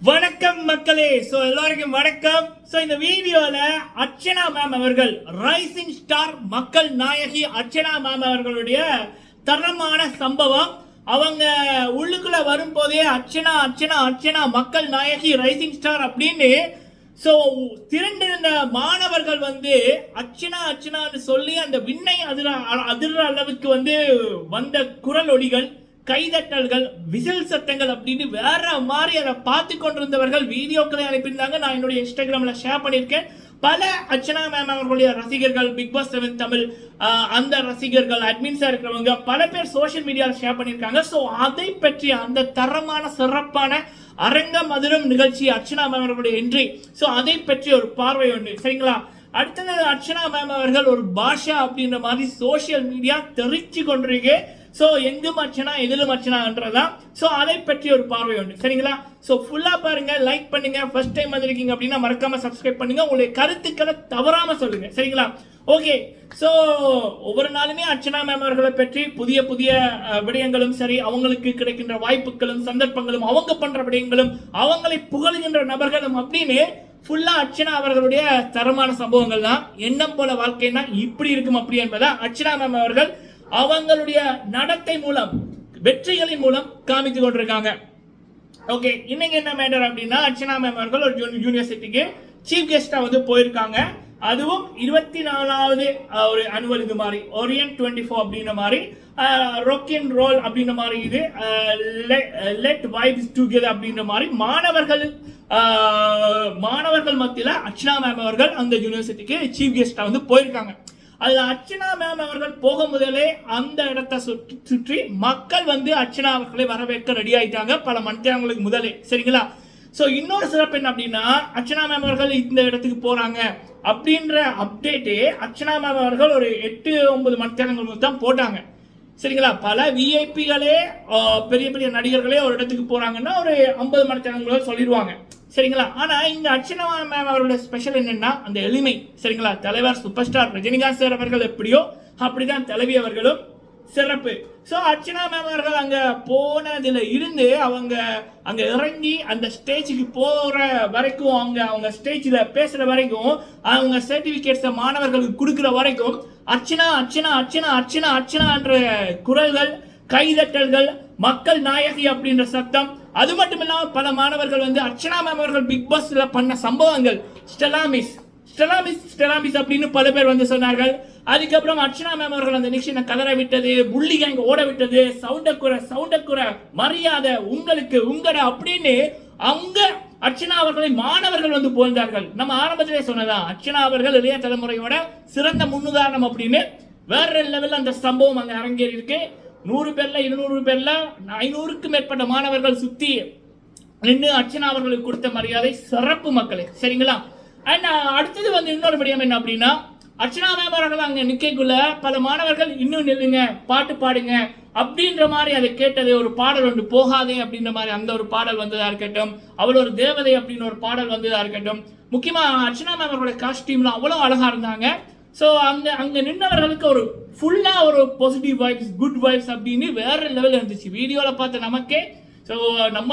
வணக்கம் மக்களே. எல்லாருக்கும் வணக்கம். இந்த வீடியோல அர்ச்சனா மேம் அவர்கள், ரைசிங் ஸ்டார் மக்கள் நாயகி அர்ச்சனா மேம் அவர்களுடைய தரமான சம்பவம். அவங்க உள்ளுக்குள்ள வரும்போதே அர்ச்சனா அர்ச்சனா அர்ச்சனா மக்கள் நாயகி ரைசிங் ஸ்டார் அப்படின்னு திரண்டிருந்த மாணவர்கள் அர்ச்சனா அர்ச்சனான்னு சொல்லி அந்த விண்ணை அதிர்ற அளவுக்கு வந்த குரல் ஒலிகள், கைதட்டல்கள், விசில் சத்தங்கள் அப்படின்னு வேற மாதிரி அதை பார்த்து கொண்டிருந்தவர்கள் வீடியோக்களை அனுப்பியிருந்தாங்க. நான் என்னுடைய இன்ஸ்டாகிராம்ல ஷேர் பண்ணியிருக்கேன். பல அர்ச்சனா மேம் அவர்களுடைய ரசிகர்கள், பிக் பாஸ் 7 தமிழ் அந்த ரசிகர்கள், அட்மின்ஸா இருக்கிறவங்க பல பேர் சோஷியல் மீடியாவில் ஷேர் பண்ணியிருக்காங்க. அதை பற்றி அந்த தரமான சிறப்பான அரங்கம் அதிரும் நிகழ்ச்சி அர்ச்சனா மேம் அவர்களுடைய என்ட்ரி, அதை பற்றி ஒரு பார்வை உண்டு. சரிங்களா? அடுத்தது அர்ச்சனா மேம் அவர்கள் ஒரு பாஷா அப்படின்ற மாதிரி சோஷியல் மீடியா தெரிச்சு கொண்டிருக்கு. எங்கும் அர்ச்சனா எதிலும் அர்ச்சனான்றதான். அதை பற்றி ஒரு பார்வை உண்டு. சரிங்களா? ஃபுல்லா பாருங்க, லைக் பண்ணுங்க. ஃபர்ஸ்ட் டைம் வந்திருக்கீங்க அப்படின்னா மறக்காம சப்ஸ்கிரைப் பண்ணுங்க. உங்களுடைய கருத்துக்களை தவறாம சொல்லுங்க. சரிங்களா? ஓகே. ஒவ்வொரு நாளுமே அர்ச்சனா மேம் அவர்களை பற்றி புதிய புதிய விடயங்களும் சரி, அவங்களுக்கு கிடைக்கின்ற வாய்ப்புகளும் சந்தர்ப்பங்களும், அவங்க பண்ற விடயங்களும், அவங்களை புகழுகின்ற நபர்களும் அப்படின்னு ஃபுல்லா அர்ச்சனா அவர்களுடைய தரமான சம்பவங்கள் தான். எண்ணம் போல வாழ்க்கைன்னா இப்படி இருக்கும் அப்படி என்பதா அர்ச்சனா மேம் அவர்கள் அவங்களுடைய நடத்தை மூலம், வெற்றிகளின் மூலம் காமித்து கொண்டிருக்காங்க. ஓகே, இன்னைக்கு என்ன மேட்டர் அப்படின்னா, அர்ச்சனா மேம் அவர்கள் ஒரு யூனிவர்சிட்டிக்கு சீஃப் கெஸ்டா போயிருக்காங்க. அதுவும் 24வது ஒரு அனுவல் இது மாதிரி ஓரியன்ட் 24 அப்படின்ற மாதிரி ராக் அண்ட் ரோல் அப்படின்ற மாதிரி இது லெட் வைப்ஸ் டுகெதர் அப்படின்ற மாதிரி மாணவர்கள் மத்தியில் அர்ச்சனா மேம் அவர்கள் அந்த யூனிவர்சிட்டிக்கு சீஃப் கெஸ்டா போயிருக்காங்க. அதுல அர்ச்சனா மேம் அவர்கள் போக முதலே அந்த இடத்தை சுற்றி மக்கள் அர்ச்சனா அவர்களை வரவேற்க ரெடி ஆயிட்டாங்க பல மணித்தியாங்களுக்கு முதலே. சரிங்களா? இன்னொரு சிறப்பு என்ன அப்படின்னா, அர்ச்சனா மேம் அவர்கள் இந்த இடத்துக்கு போறாங்க அப்படின்ற அப்டேட்டே அர்ச்சனா மேம் அவர்கள் ஒரு 8-9 மணித்தியாலங்களுக்கு தான் போட்டாங்க. சரிங்களா? பல விஐபிகளே, பெரிய பெரிய நடிகர்களே ஒரு இடத்துக்கு போறாங்கன்னா ஒரு 50 மணித்தியாலங்களும் சொல்லிடுவாங்க. சரிங்களா? ஆனா இங்க அர்ச்சனா மேம் அவருடைய ஸ்பெஷல் என்னன்னா அந்த எளிமை. சரிங்களா? தலைவர் சூப்பர் ஸ்டார் ரஜினிகாந்த் சார் அவர்கள் எப்படியோ அப்படிதான் தலைவி அவர்களும் சிறப்பு. அர்ச்சனா மேம் அவர்கள் அங்க போனதுல இருந்து அவங்க அங்க இறங்கி அந்த ஸ்டேஜுக்கு போற வரைக்கும், அவங்க ஸ்டேஜ்ல பேசுற வரைக்கும், அவங்க சர்டிபிகேட்ஸ் மாணவர்களுக்கு கொடுக்கிற வரைக்கும் அர்ச்சனா அர்ச்சனா அர்ச்சனா அர்ச்சனா அர்ச்சனா என்ற குரல்கள், கைதட்டல்கள், மக்கள் நாயகி அப்படின்ற சத்தம். அது மட்டும் இல்லாம பல மாணவர்கள் அர்ச்சனா மேம் அவர்கள் பிக் பாஸ்ல பண்ண சம்பவங்கள், ஸ்டெலாமிஸ் அப்படின்னு பல பேர் சொன்னார்கள். அதுக்கப்புறம் அர்ச்சனா மேம் அவர்கள் அந்த நிகழ்ச்சியை கலர விட்டது, புள்ளி கேங்க ஓட விட்டது, சவுண்டக்குற மரியாதை உங்களுக்கு உங்கட அப்படின்னு அங்க அர்ச்சனா அவர்களை மாணவர்கள் போந்தார்கள். நம்ம ஆரம்பத்திலே சொன்னதான், அர்ச்சனா அவர்கள் இளைய தலைமுறையோட சிறந்த முன்னுதாரணம் அப்படின்னு வேற லெவல் அந்த சம்பவம் அங்க அரங்கேறி இருக்கு. 100 பேர்ல 200 பேர்ல 500க்கும் மேற்பட்ட மாணவர்கள் சுத்தி நின்று அர்ச்சனா அவர்களுக்கு கொடுத்த மரியாதை சிறப்பு மக்களே. சரிங்களா? அண்ட் அடுத்தது இன்னொரு விடயம் என்ன அப்படின்னா, அர்ச்சனா மேம் அவர்கள் அங்க நிற்கக்குள்ள பல மாணவர்கள் இன்னும் நில்லுங்க, பாட்டு பாடுங்க அப்படின்ற மாதிரி அதை கேட்டது. ஒரு பாடல் ஒன்று போகாதே அப்படின்ற மாதிரி அந்த ஒரு பாடல் வந்ததா இருக்கட்டும், அவள் ஒரு தேவதை அப்படின்னு ஒரு பாடல் வந்ததா இருக்கட்டும், முக்கியமா அர்ச்சனா மேம் அவர்களுடைய காஸ்டியூம்லாம் அவ்வளவு அழகா இருந்தாங்க. அங்க நின்றவர்களுக்கு ஒரு ஃபுல்லா ஒரு பாசிட்டிவ் வைப்ஸ், குட் வைப்ஸ் அப்படின்னு வேற லெவல் இருந்துச்சு. வீடியோல பார்த்த நமக்கே நம்ம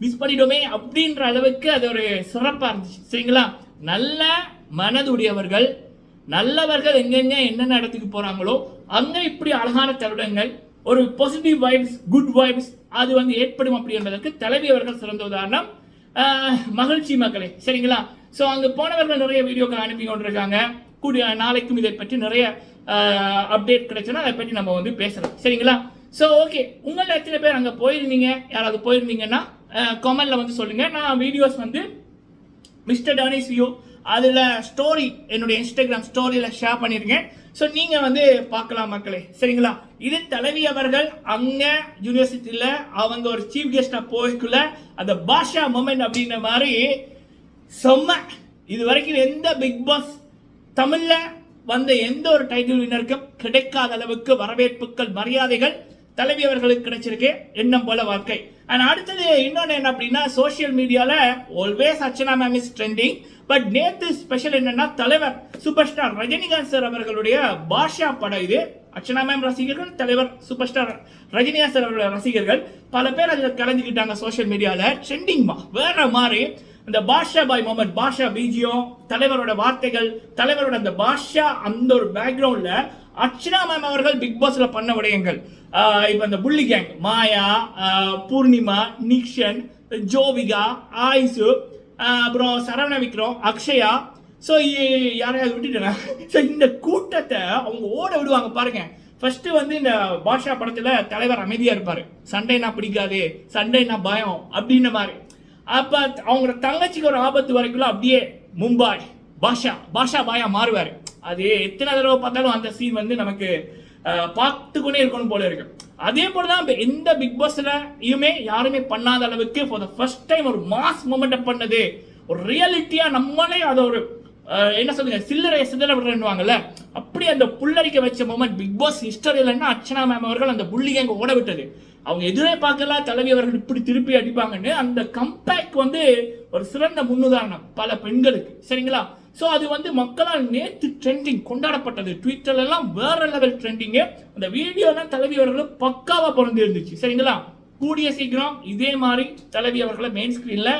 மிஸ் பண்ணிட்டோமே அப்படின்ற அளவுக்கு அது ஒரு சிறப்பா இருந்துச்சு. சரிங்களா? நல்ல மனதுடையவர்கள், நல்லவர்கள் எங்கெங்க என்னென்ன இடத்துக்கு போறாங்களோ அங்க இப்படி அழகான தருணங்கள், ஒரு பாசிட்டிவ் வைப்ஸ், குட் வைப்ஸ் அது ஏற்படும் அப்படி என்பதற்கு தலைவி அவர்கள் சிறந்த உதாரணம். மகிழ்ச்சி மக்களே. சரிங்களா? அங்க போனவர்கள் நிறைய வீடியோக்கள் அனுப்பி கொண்டிருக்காங்க. கூடிய நாளைக்கும் இதை பற்றி நிறைய அப்டேட் கிடைச்சுன்னா அதை பற்றி நம்ம பேசலாம். சரிங்களா? ஓகே, உங்கள எத்தனை பேர் அங்க போயிருந்தீங்க? யாராவது போயிருந்தீங்கன்னா கமெண்ட்ல சொல்லுங்க. நான் வீடியோஸ் மிஸ்டர் டானிஸ் வியூ அதுல ஸ்டோரி, என்னுடைய இன்ஸ்டாகிராம் ஸ்டோரியில ஷேர் பண்ணிருக்கேன். நீங்க பார்க்கலாம் மக்களே. சரிங்களா? இது தலைவி அவர்கள் அங்க யூனிவர்சிட்டியில அவங்க ஒரு சீஃப் கெஸ்டா போய்க்குள்ள அந்த பாஷா மொமெண்ட் அப்படின்ற மாதிரி செம்ம. இது வரைக்கும் எந்த பிக் பாஸ் தமிழ்ல வந்த எந்த ஒரு டைட்டில் வின்னருக்கும் கிடைக்காத அளவுக்கு வரவேற்புகள், மரியாதைகள் தலைவி அவர்களுக்கு கிடைச்சிருக்கு. எண்ணம் போல வாழ்க்கை. அண்ட் அடுத்தது இன்னொன்று என்ன அப்படின்னா, சோசியல் மீடியால always Archana ma'am is trending. But நேத்து ஸ்பெஷல் என்னன்னா, தலைவர் சூப்பர் ஸ்டார் ரஜினிகாந்த் சார் அவர்களுடைய பாஷா படம் இது அர்ச்சனா மேம் ரசிகர்கள், தலைவர் சூப்பர் ஸ்டார் ரஜினியா சார் அவரோட ரசிகர்கள் பல பேர் அதில் கலந்துக்கிட்டாங்க. சோஷியல் மீடியாவில் ட்ரெண்டிங்மா வேற மாதிரி இந்த பாஷா பாய் மொமெண்ட், பாஷா பிஜிஎம், தலைவரோட வார்த்தைகள், தலைவரோட அந்த பாஷா அந்த ஒரு பேக்ரவுண்ட்ல அர்ச்சனா மேம் அவர்கள் பிக் பாஸ்ல பண்ண விடயங்கள், இப்போ இந்த புள்ளி கேங் மாயா, பூர்ணிமா, நிக்ஷன், ஜோவிகா, ஆயுசு, அப்புறம் சரவண விக்ரம், அக்ஷயா, ஸோ யாரையாவது விட்டுட்டேன். ஸோ இந்த கூட்டத்தை அவங்க ஓட விடுவாங்க பாருங்க. ஃபர்ஸ்ட் வந்து இந்த பாஷா படத்துல தலைவர் அமைதியா இருப்பாரு, சண்டைனா பிடிக்காது, சண்டைனா பயம் அப்படின்ற மாதிரி. அப்ப அவங்க தங்கச்சிக்கு ஒரு ஆபத்து வரைக்கும் அப்படியே மும்பாய் பாஷா பாஷா பாயா மாறுவாரு. அது எத்தனை தடவை பார்த்தாலும் அந்த சீன் வந்து நமக்கு பார்த்துக்கொண்டே இருக்கணும் போல இருக்கு. அதே போலதான் எந்த பிக் பாஸ்லயுமே யாருமே பண்ணாத அளவுக்கு ஃபார் த ஃபர்ஸ்ட் டைம் ஒரு மாஸ் மூமெண்ட் பண்ணது, ஒரு ரியாலிட்டியா நம்மளே அதை ஒரு என்ன சொல்லுங்க சில்லறையை சில்லறை விடுறேன்னுவாங்கல்ல, அப்படி அந்த புல்லரிக்க வச்ச மூமெண்ட் பிக் பாஸ் ஹிஸ்டரியிலன்னா அர்ச்சனா மேம் அவர்கள் அந்த புள்ளி கேங்க ஓட விட்டது. அவங்க எதிரே பார்க்கல தலைவி அவர்கள் இப்படி திருப்பி அடிப்பாங்கன்னு அந்த கம்பேக் வந்து ஒரு சிறந்த முன்னுதாரணம் பல பெண்களுக்கு. சரிங்களா? ஸோ அது வந்து மக்களால் நேற்று ட்ரெண்டிங் கொண்டாடப்பட்டது. ட்விட்டர்ல எல்லாம் வேற லெவல் ட்ரெண்டிங்கு. அந்த வீடியோலாம் தலைவி அவர்களும் பக்காவா பிறந்து இருந்துச்சு. சரிங்களா? கூடிய சீக்கிரம் இதே மாதிரி தலைவி அவர்களை மெயின் ஸ்கிரீன்ல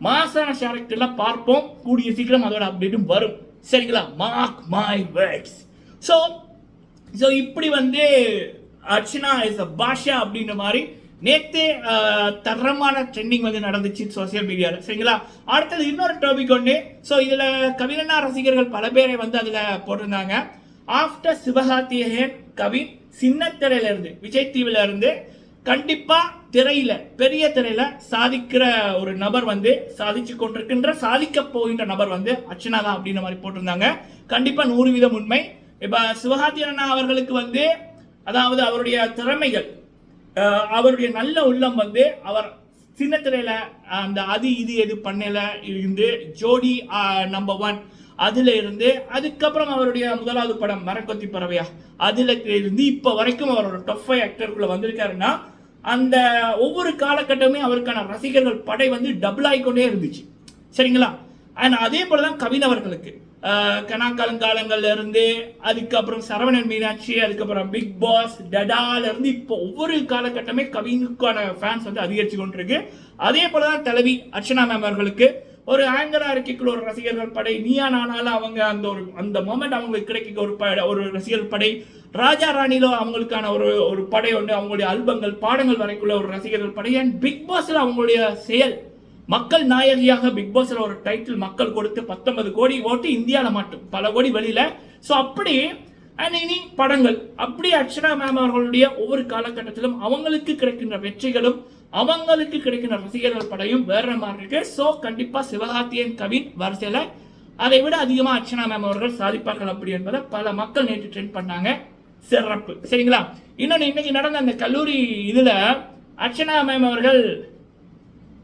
மாசான கேரக்டர்ல பார்ப்போம். கூடிய சீக்கிரம் அதோட அப்டேட்டும் வரும். சரிங்களா? Mark my words. ஸோ இப்படி வந்து அர்ச்சனா இஸ் அ பாஷா அப்படின்ற மாதிரி நேற்று தரமான ட்ரெண்டிங் வந்து நடந்துச்சு சோசியல் மீடியாவில். சரிங்களா? அடுத்தது இன்னொரு டாபிக் ஒன்று. ஸோ இதில் கவினா ரசிகர்கள் பல பேரை வந்து அதில் போட்டிருந்தாங்க. ஆஃப்டர் சிவகார்த்திகேயன் கவின் சின்னத்திரையில இருந்து, விஜய் டிவில இருந்து கண்டிப்பா திரையில பெரிய திரையில சாதிக்கிற ஒரு நபர் வந்து சாதிச்சு கொண்டிருக்கின்ற சாதிக்க போகின்ற நபர் வந்து அர்ச்சனா தான் அப்படின்ற மாதிரி போட்டிருந்தாங்க. கண்டிப்பா 100% உண்மை. இப்ப சிவகார்த்தி அண்ணா அவர்களுக்கு வந்து அதாவது அவருடைய திறமைகள், அவருடைய நல்ல உள்ளம் வந்து அவர் சின்ன திரையில அந்த அது இது எது பண்ணல இருந்து ஜோடி நம்பர் 1 அதுல இருந்து, அதுக்கப்புறம் அவருடைய முதலாவது படம் மரக்கொத்தி பறவையா அதுல இருந்து இப்ப வரைக்கும் அவரோட டாப் 5 ஆக்டருக்குள்ள வந்திருக்காருன்னா அந்த ஒவ்வொரு காலகட்டமே அவருக்கான ரசிகர்கள் படை வந்து டபுள் ஆகிக்கொண்டே இருந்துச்சு. சரிங்களா? அண்ட் அதே போலதான் கவின் அவர்களுக்கு கனாக்காலங்காலங்கள்ல இருந்து, அதுக்கப்புறம் சரவணன் மீனாட்சி, அதுக்கப்புறம் பிக் பாஸ், டடால இருந்து இப்போ ஒவ்வொரு காலகட்டமே கவினுக்கான ஃபேன்ஸ் வந்து அதிகரிச்சு கொண்டிருக்கு. அதே போலதான் தலைவி அர்ச்சனா மேம் அவர்களுக்கு ஒரு ஆங்கரா இருக்கைக்குள்ள ஒரு ரசிகர்கள் படை, நீயா நானால அவங்க அந்த மொமெண்ட் அவங்களுக்கு கிடைக்க ஒரு ரசிகர்கள் படை, ராஜா ராணிலோ அவங்களுக்கான ஒரு படை ஒன்று, அவங்களுடைய ஆல்பங்கள் பாடங்கள் வரைக்குள்ள ஒரு ரசிகர்கள் படை, அண்ட் பிக் பாஸ்ல அவங்களுடைய செயல் மக்கள் நாயகியாக பிக் பாஸ்ல ஒரு டைட்டில் மக்கள் கொடுத்து 19 கோடி ஓட்டு இந்தியாவில் மட்டும், பல கோடி வெளியில. ஸோ அப்படி அண்ட் இனி படங்கள் அப்படி அர்ச்சனா மேம் அவர்களுடைய ஒவ்வொரு காலகட்டத்திலும் அவங்களுக்கு கிடைக்கின்ற வெற்றிகளும் அவங்களுக்கு கிடைக்கின்ற ரசிகர்கள் படையும் வேற மாதிரி இருக்கு. ஸோ கண்டிப்பா சிவகார்த்தியன் கவின் வரிசையில அதை விட அதிகமா அர்ச்சனா மேம் அவர்கள் சாதிப்பார்கள் அப்படி என்பதை பல மக்கள் நேற்று ட்ரெண்ட் பண்ணாங்க. சிறப்பு. சரிங்களா? இன்னொன்று இன்னைக்கு நடந்த அந்த கல்லூரி இதுல அர்ச்சனா மேம் அவர்கள்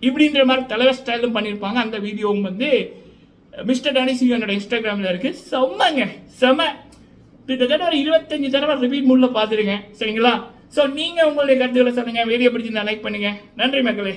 இப்படின்ற மாதிரி தலைவர் ஸ்டைலும் பண்ணியிருப்பாங்க. அந்த வீடியோவும் வந்து மிஸ்டர் டனிசி என்னோட இன்ஸ்டாகிராமில் இருக்கு. செம்மங்க செம. கிட்டத்தட்ட ஒரு 25 தடவை ரிப்பீட் மூட்ல பார்த்துருங்க. சரிங்களா? ஸோ நீங்கள் உங்களுடைய கருத்துக்களை சொல்லுங்கள். வீடியோ பிடிச்சிருந்தா லைக் பண்ணுங்கள். நன்றி மக்களே.